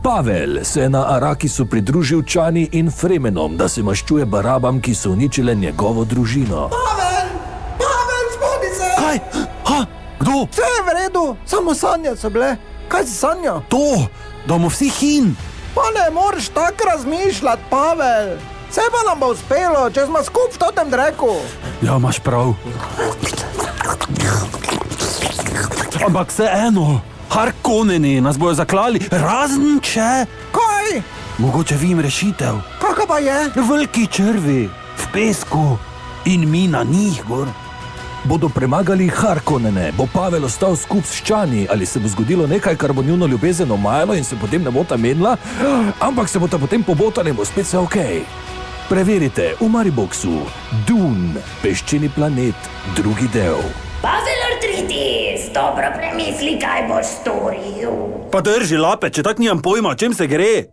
Pavel se je na Arakisu pridružil Čani in Fremenom, da se maščuje barabam, ki so uničile njegovo družino. Pavel, zbudi se! Kaj? Ha? Kdo? Vse je v redu, samo sanje so bile. Kaj si sanjal? To, da bomo vsi hin. Pa ne moreš tako razmišljati, Pavel. Vse pa nam bo uspelo, če smo skup v totem dreku. Ja, imaš prav. Ampak vseeno, Harkonneni nas bojo zaklali, razen če... Kaj? Mogoče vim rešitev. Kaka pa je? Veliki črvi v pesku in mi na njih gor. Bodo premagali Harkonnene, bo Pavel ostal skup s Čani, ali se bo zgodilo nekaj, kar bo njuno ljubezen omajalo in se potem ne bota menila, ampak se bota potem pobotali in bo spet vse okej. Preverite v Mariboxu, Dune, peščeni planet, drugi del. Pavel Artritis, dobro premisli, kaj boš storil. Pa drži lape, če tak nimam pojma, o čem se gre.